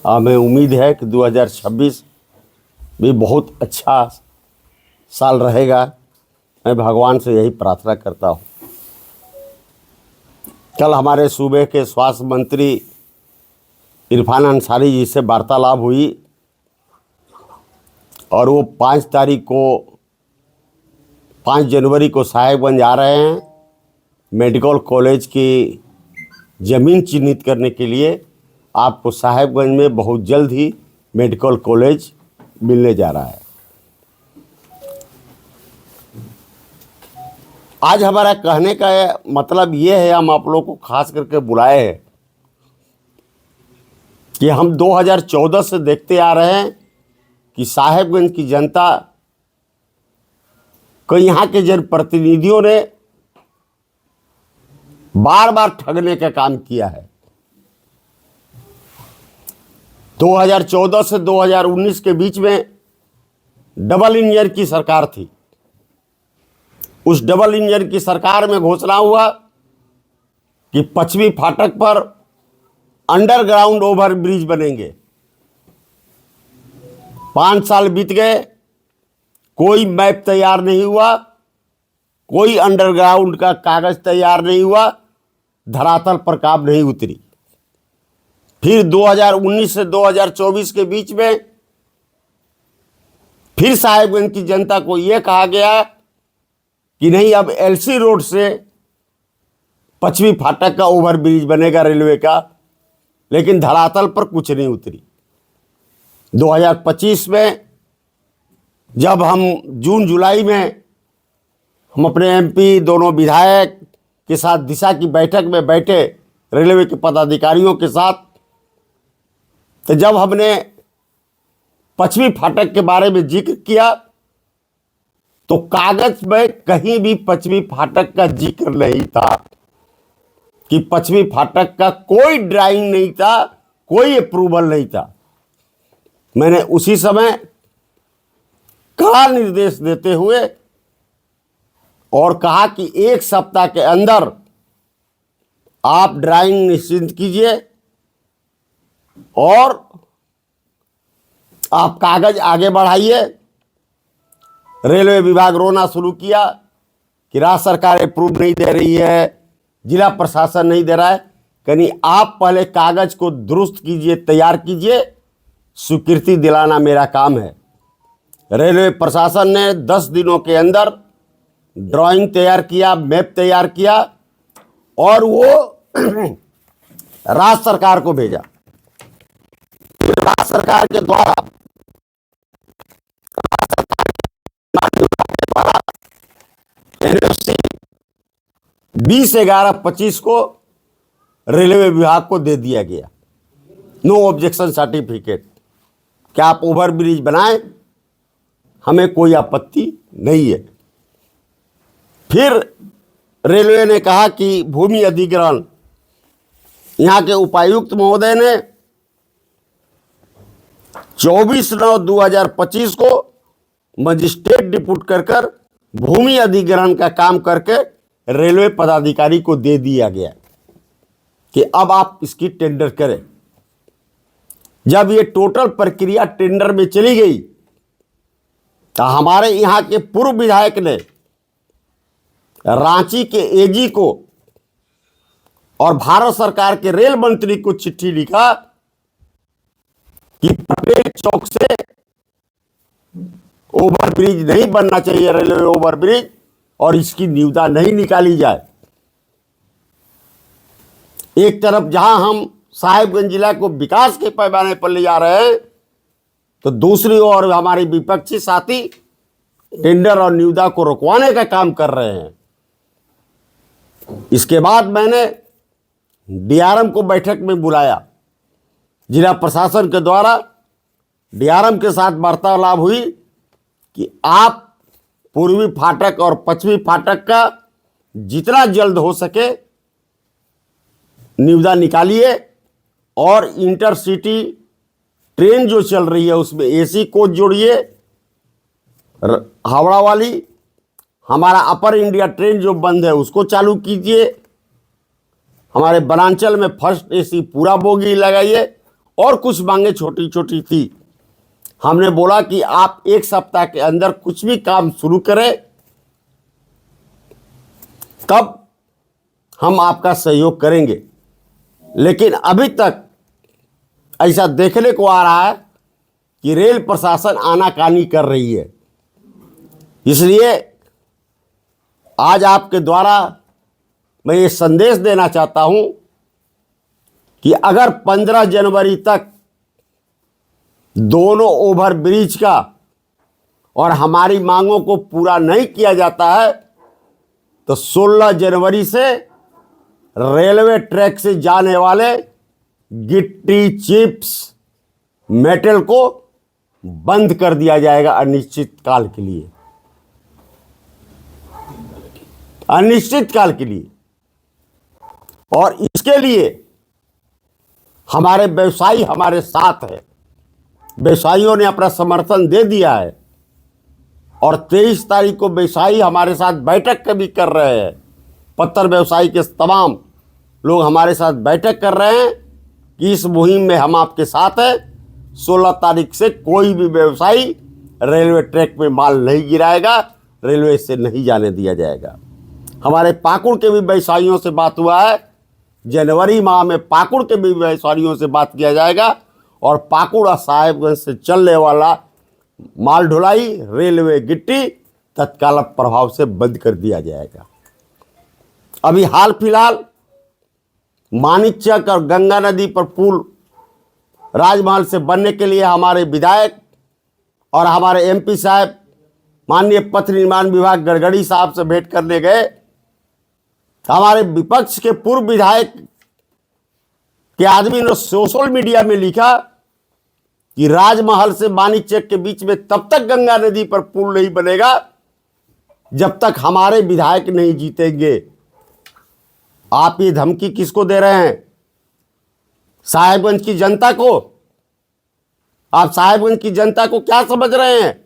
हमें उम्मीद है कि 2026 भी बहुत अच्छा साल रहेगा। मैं भगवान से यही प्रार्थना करता हूँ। कल हमारे सूबे के स्वास्थ्य मंत्री इरफान अंसारी जी से वार्तालाप हुई और वो 5 जनवरी को साहेबगंज आ रहे हैं मेडिकल कॉलेज की ज़मीन चिन्हित करने के लिए। आपको साहेबगंज में बहुत जल्द ही मेडिकल कॉलेज मिलने जा रहा है। आज हमारा कहने का मतलब ये है, हम आप लोग को खास करके बुलाए हैं कि हम 2014 से देखते आ रहे हैं कि साहेबगंज की जनता को यहाँ के जनप्रतिनिधियों ने बार बार ठगने का काम किया है। 2014 से 2019 के बीच में डबल इंजन की सरकार थी। उस डबल इंजन की सरकार में घोषणा हुआ कि पश्चिमी फाटक पर अंडरग्राउंड ओवरब्रिज बनेंगे। 5 साल बीत गए, कोई मैप तैयार नहीं हुआ, कोई अंडरग्राउंड का कागज तैयार नहीं हुआ, धरातल पर काम नहीं उतरी। फिर 2019 से 2024 के बीच में फिर साहेबगंज की जनता को यह कहा गया कि नहीं, अब एलसी रोड से पश्चिमी फाटक का ओवरब्रिज बनेगा रेलवे का, लेकिन धरातल पर कुछ नहीं उतरी। 2025 में जब हम जून जुलाई में हम अपने एमपी दोनों विधायक के साथ दिशा की बैठक में बैठे रेलवे के पदाधिकारियों के साथ, तो जब हमने पश्चिमी फाटक के बारे में जिक्र किया तो कागज में कहीं भी पश्चिमी फाटक का जिक्र नहीं था, कि पश्चिमी फाटक का कोई ड्राइंग नहीं था, कोई अप्रूवल नहीं था। मैंने उसी समय कड़ा निर्देश देते हुए और कहा कि 1 सप्ताह के अंदर आप ड्राइंग निश्चित कीजिए और आप कागज आगे बढ़ाइए। रेलवे विभाग रोना शुरू किया कि राज्य सरकार अप्रूव नहीं दे रही है, जिला प्रशासन नहीं दे रहा है। कहीं आप पहले कागज को दुरुस्त कीजिए, तैयार कीजिए, स्वीकृति दिलाना मेरा काम है। रेलवे प्रशासन ने 10 दिनों के अंदर ड्राइंग तैयार किया, मैप तैयार किया और वो राज्य सरकार को भेजा। राज्य सरकार के द्वारा 20/11/25 को रेलवे विभाग को दे दिया गया नो ऑब्जेक्शन सर्टिफिकेट कि आप ओवरब्रिज बनाएं, हमें कोई आपत्ति नहीं है। फिर रेलवे ने कहा कि भूमि अधिग्रहण, यहाँ के उपायुक्त महोदय ने 24/9/2025 को मजिस्ट्रेट डिप्यूट कर भूमि अधिग्रहण का काम करके रेलवे पदाधिकारी को दे दिया गया कि अब आप इसकी टेंडर करें। जब ये टोटल प्रक्रिया टेंडर में चली गई तो हमारे यहाँ के पूर्व विधायक ने रांची के एजी को और भारत सरकार के रेल मंत्री को चिट्ठी लिखा कि पटेल चौक से ओवरब्रिज नहीं बनना चाहिए, रेलवे ओवरब्रिज, और इसकी निविदा नहीं निकाली जाए। एक तरफ जहां हम साहेबगंज जिला को विकास के पैमाने पर ले जा रहे हैं, तो दूसरी ओर हमारे विपक्षी साथी टेंडर और निविदा को रुकवाने का काम कर रहे हैं। इसके बाद मैंने डीआरएम को बैठक में बुलाया। जिला प्रशासन के द्वारा डीआरएम के साथ वार्तालाप हुई कि आप पूर्वी फाटक और पश्चिमी फाटक का जितना जल्द हो सके निविदा निकालिए और इंटरसिटी ट्रेन जो चल रही है उसमें एसी कोच जोड़िए। हावड़ा वाली हमारा अपर इंडिया ट्रेन जो बंद है उसको चालू कीजिए। हमारे वनांचल में फर्स्ट एसी पूरा बोगी लगाइए और कुछ मांगे छोटी छोटी थी। हमने बोला कि आप 1 सप्ताह के अंदर कुछ भी काम शुरू करें, तब हम आपका सहयोग करेंगे। लेकिन अभी तक ऐसा देखने को आ रहा है कि रेल प्रशासन आनाकानी कर रही है। इसलिए आज आपके द्वारा मैं ये संदेश देना चाहता हूं कि अगर 15 जनवरी तक दोनों ओवरब्रिज का और हमारी मांगों को पूरा नहीं किया जाता है तो 16 जनवरी से रेलवे ट्रैक से जाने वाले गिट्टी, चिप्स, मेटल को बंद कर दिया जाएगा अनिश्चित काल के लिए, अनिश्चित काल के लिए। और इसके लिए हमारे व्यवसायी हमारे साथ है। व्यवसायियों ने अपना समर्थन दे दिया है और 23 तारीख को व्यवसायी हमारे साथ बैठक भी कर रहे हैं। पत्थर व्यवसायी के तमाम लोग हमारे साथ बैठक कर रहे हैं कि इस मुहिम में हम आपके साथ हैं। 16 तारीख से कोई भी व्यवसायी रेलवे ट्रैक में माल नहीं गिराएगा, रेलवे से नहीं जाने दिया जाएगा। हमारे पाकुड़ के भी व्यवसायियों से बात हुआ है। जनवरी माह में पाकुड़ के भी व्यवसायियों से बात किया जाएगा और पाकुड़ और साहेबगंज से चलने वाला माल ढुलाई, रेलवे गिट्टी तत्काल प्रभाव से बंद कर दिया जाएगा। अभी हाल फिलहाल मानिकचक और गंगा नदी पर पुल राजमहल से बनने के लिए हमारे विधायक और हमारे एमपी साहब माननीय पथ निर्माण विभाग गड़गड़ी साहब से भेंट करने गए। हमारे विपक्ष के पूर्व विधायक के आदमी ने सोशल मीडिया में लिखा कि राजमहल से मानिकचक के बीच में तब तक गंगा नदी पर पुल नहीं बनेगा जब तक हमारे विधायक नहीं जीतेंगे। आप ये धमकी किसको दे रहे हैं? साहेबगंज की जनता को। आप साहेबगंज की जनता को क्या समझ रहे हैं?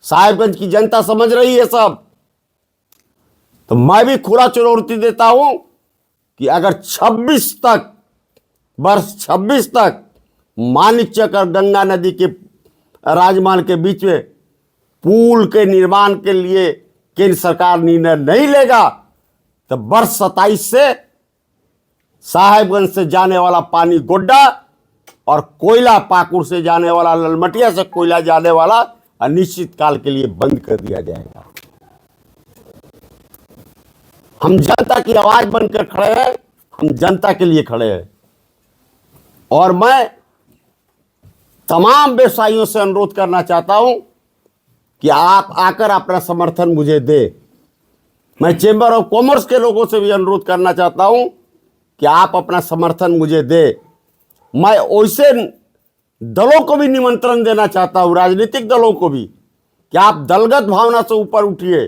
साहेबगंज की जनता समझ रही है सब। तो मैं भी खुला चुनौती देता हूं कि अगर 26 तक, वर्ष 26 तक मानिकचक और गंगा नदी के राजमहल के बीच में पुल के निर्माण के लिए केंद्र सरकार निर्णय नहीं लेगा तो वर्ष 27 से साहेबगंज से जाने वाला पानी गोड्डा और कोयला पाकुड़ से जाने वाला, ललमटिया से कोयला जाने वाला अनिश्चित काल के लिए बंद कर दिया जाएगा। हम जनता की आवाज बनकर खड़े हैं, हम जनता के लिए खड़े हैं। और मैं तमाम व्यवसायियों से अनुरोध करना चाहता हूं कि आप आकर अपना समर्थन मुझे दे। मैं चेंबर ऑफ कॉमर्स के लोगों से भी अनुरोध करना चाहता हूं कि आप अपना समर्थन मुझे दे। मैं वैसे दलों को भी निमंत्रण देना चाहता हूं, राजनीतिक दलों को भी, कि आप दलगत भावना से ऊपर उठिए।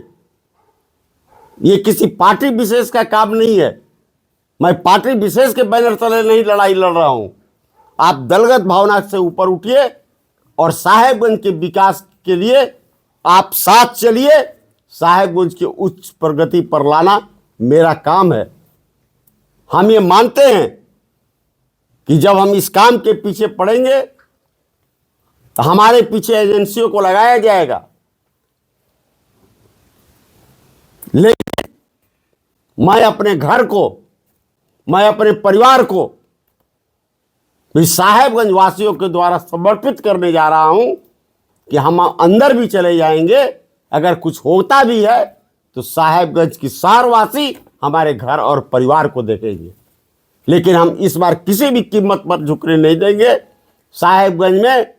ये किसी पार्टी विशेष का काम नहीं है। मैं पार्टी विशेष के बैनर तले नहीं लड़ाई लड़ रहा हूं। आप दलगत भावना से ऊपर उठिए और साहेबगंज के विकास के लिए आप साथ चलिए। साहेबगंज के उच्च प्रगति पर लाना मेरा काम है। हम ये मानते हैं कि जब हम इस काम के पीछे पड़ेंगे तो हमारे पीछे एजेंसियों को लगाया जाएगा, लेकिन मैं अपने घर को, मैं अपने परिवार को भी साहेबगंज वासियों के द्वारा समर्पित करने जा रहा हूं कि हम अंदर भी चले जाएंगे। अगर कुछ होता भी है तो साहेबगंज की शहरवासी हमारे घर और परिवार को देखेंगे, लेकिन हम इस बार किसी भी कीमत पर झुकने नहीं देंगे। साहेबगंज में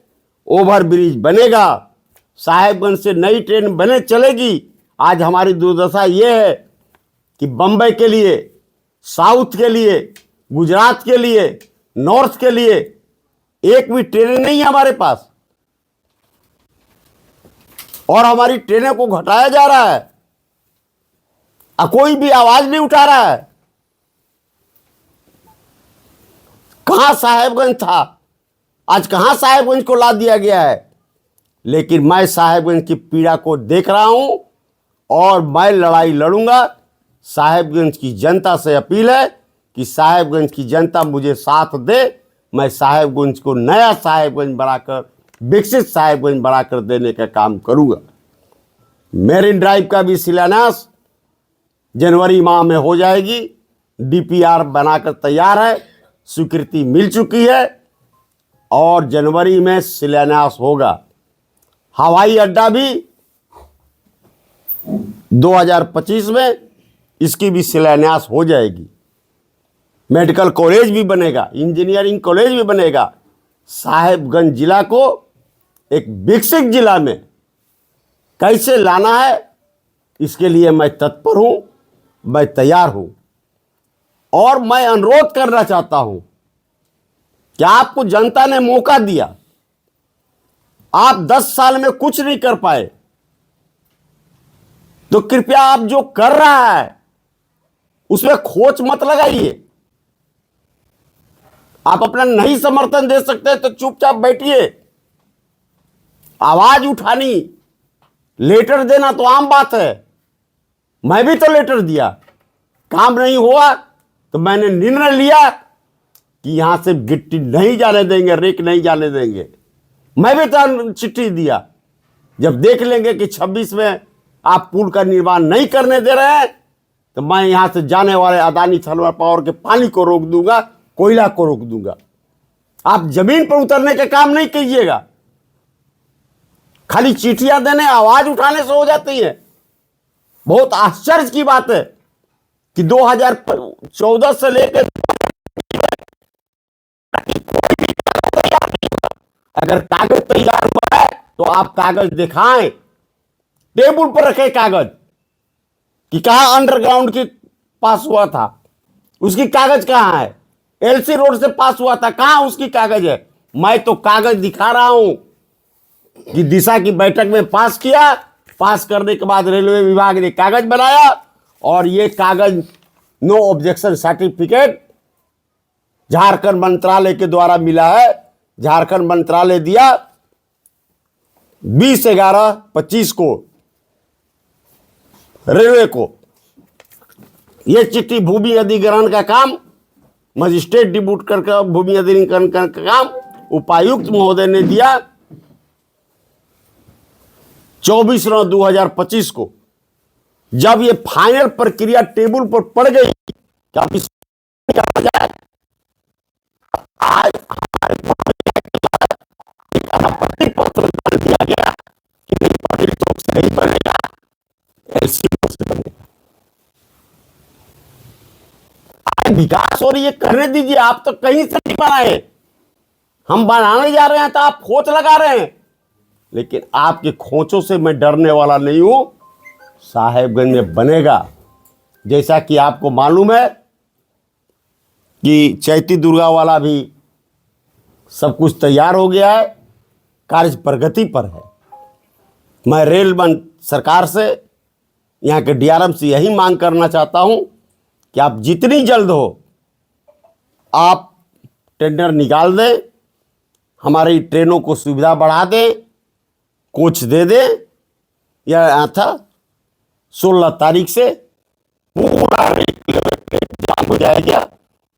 ओवरब्रिज बनेगा, साहेबगंज से नई ट्रेन बने चलेगी। आज हमारी दुर्दशा ये है कि बम्बई के लिए, साउथ के लिए, गुजरात के लिए, नॉर्थ के लिए एक भी ट्रेनें नहीं है हमारे पास, और हमारी ट्रेनों को घटाया जा रहा है। कोई भी आवाज नहीं उठा रहा है। कहां साहेबगंज था, आज कहां साहेबगंज को ला दिया गया है। लेकिन मैं साहेबगंज की पीड़ा को देख रहा हूं और मैं लड़ाई लड़ूंगा। साहेबगंज की जनता से अपील है कि साहेबगंज की जनता मुझे साथ दे। मैं साहेबगंज को नया साहेबगंज बनाकर, विकसित साहेबगंज बनाकर देने का काम करूंगा। मेरिन ड्राइव का भी शिलान्यास जनवरी माह में हो जाएगी। डीपीआर बनाकर तैयार है, स्वीकृति मिल चुकी है और जनवरी में शिलान्यास होगा। हवाई अड्डा भी 2025 में इसकी भी शिलान्यास हो जाएगी। मेडिकल कॉलेज भी बनेगा, इंजीनियरिंग कॉलेज भी बनेगा। साहेबगंज जिला को एक विकसित जिला में कैसे लाना है, इसके लिए मैं तत्पर हूं, मैं तैयार हूं। और मैं अनुरोध करना चाहता हूं कि आपको जनता ने मौका दिया, आप 10 साल में कुछ नहीं कर पाए, तो कृपया आप जो कर रहा है उसमें खोच मत लगाइए। आप अपना नहीं समर्थन दे सकते तो चुपचाप बैठिए। आवाज उठानी, लेटर देना तो आम बात है। मैं भी तो लेटर दिया, काम नहीं हुआ तो मैंने निर्णय लिया कि यहां से गिट्टी नहीं जाने देंगे, रेक नहीं जाने देंगे। मैं भी तो चिट्ठी दिया। जब देख लेंगे कि 26 में आप पुल का निर्माण नहीं करने दे रहे हैं तो मैं यहां से जाने वाले अदानी थर्मल पावर के पानी को रोक दूंगा, कोयला को रोक दूंगा। आप जमीन पर उतरने के काम नहीं कीजिएगा। खाली चिट्ठियां देने, आवाज उठाने से हो जाती है। बहुत आश्चर्य की बात है कि 2014 से लेकर अगर कागज तैयार हुआ है तो आप कागज दिखाएं, टेबल पर रखे कागज कि कहां अंडरग्राउंड की पास हुआ था, उसकी कागज कहां है। एलसी रोड से पास हुआ था, कहां उसकी कागज है। मैं तो कागज दिखा रहा हूं कि दिशा की बैठक में पास किया, पास करने के बाद रेलवे विभाग ने कागज बनाया और ये कागज नो ऑब्जेक्शन सर्टिफिकेट झारखंड मंत्रालय के द्वारा मिला है। झारखंड मंत्रालय दिया 20/11/25 को रेलवे को। यह चिट्ठी भूमि अधिग्रहण का काम, मजिस्ट्रेट डिब्यूट करके भूमि अधिग्रहण का काम उपायुक्त महोदय ने दिया 24/9/2025 को। जब ये फाइनल प्रक्रिया टेबल पर पड़ गई कि आप इसको जाए, आज हमारे पत्र दिया गया कि पटेल चौक से नहीं बनेगा, एलसी से बनेगा। विकास हो रही है, करने दीजिए। आप तो कहीं से नहीं बनाए, हम बनाने जा रहे हैं तो आप खोच लगा रहे हैं। लेकिन आपके खोचों से मैं डरने वाला नहीं हूं। साहेबगंज में बनेगा। जैसा कि आपको मालूम है कि चैती दुर्गा वाला भी सब कुछ तैयार हो गया है, कार्य प्रगति पर है। मैं रेल सरकार से, यहाँ के डीआरएम से यही मांग करना चाहता हूं कि आप जितनी जल्द हो आप टेंडर निकाल दें, हमारी ट्रेनों को सुविधा बढ़ा दें, कोच दे दें। यह यहाँ था 16 तारीख से पूरा रेलवे ट्रैक जाम हो जाएगा।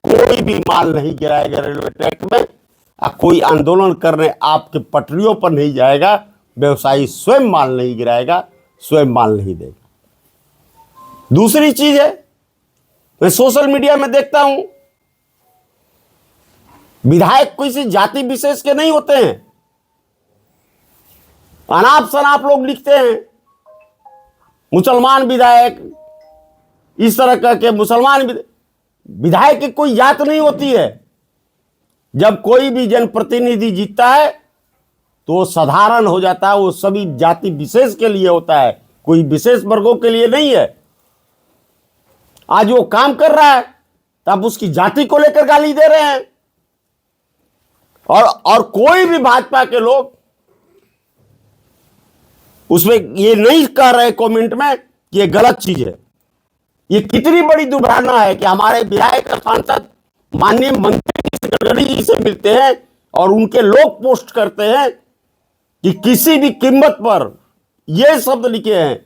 कोई भी माल नहीं गिराएगा रेलवे ट्रैक में, कोई आंदोलन करने आपके पटरियों पर नहीं जाएगा। व्यवसायी स्वयं माल नहीं गिराएगा, स्वयं माल नहीं देगा। दूसरी चीज है, मैं सोशल मीडिया में देखता हूं विधायक किसी जाति विशेष के नहीं होते हैं। अनाप शनाप लोग लिखते हैं मुसलमान विधायक, इस तरह करके मुसलमान विधायक की कोई जात नहीं होती है। जब कोई भी जनप्रतिनिधि जीतता है तो वो साधारण हो जाता है, वो सभी जाति विशेष के लिए होता है, कोई विशेष वर्गों के लिए नहीं है। आज वो काम कर रहा है तब उसकी जाति को लेकर गाली दे रहे हैं। और कोई भी भाजपा के लोग उसमें ये नहीं कह रहे कमेंट में कि ये गलत चीज है। ये कितनी बड़ी दुर्भावना है कि हमारे विधायक सांसद माननीय मंत्री गडकरी जी से मिलते हैं और उनके लोग पोस्ट करते हैं कि किसी भी कीमत पर, ये शब्द लिखे हैं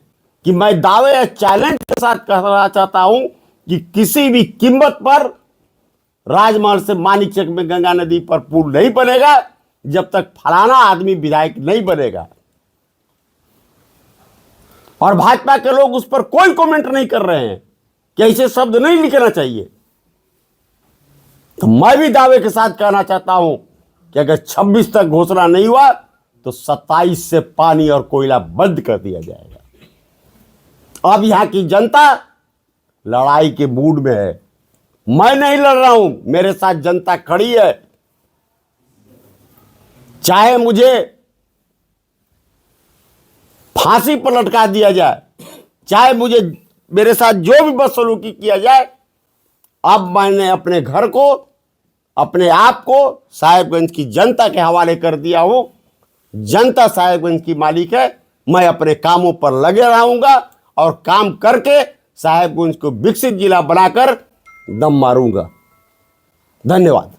कि मैं दावे या चैलेंज के साथ कहना चाहता हूं कि किसी भी कीमत पर राजमहल से मानिकचक में गंगा नदी पर पुल नहीं बनेगा जब तक फलाना आदमी विधायक नहीं बनेगा। और भाजपा के लोग उस पर कोई कमेंट नहीं कर रहे हैं कि ऐसे शब्द नहीं लिखना चाहिए। तो मैं भी दावे के साथ कहना चाहता हूं कि अगर 26 तक घोषणा नहीं हुआ तो 27 से पानी और कोयला बंद कर दिया जाएगा। अब यहां की जनता लड़ाई के मूड में है। मैं नहीं लड़ रहा हूं, मेरे साथ जनता खड़ी है। चाहे मुझे फांसी पर लटका दिया जाए, चाहे मुझे मेरे साथ जो भी बदसलूकी किया जाए, अब मैंने अपने घर को, अपने आप को साहेबगंज की जनता के हवाले कर दिया हूं। जनता साहेबगंज की मालिक है। मैं अपने कामों पर लगे रहूंगा और काम करके साहेबगंज को विकसित जिला बनाकर दम मारूंगा। धन्यवाद।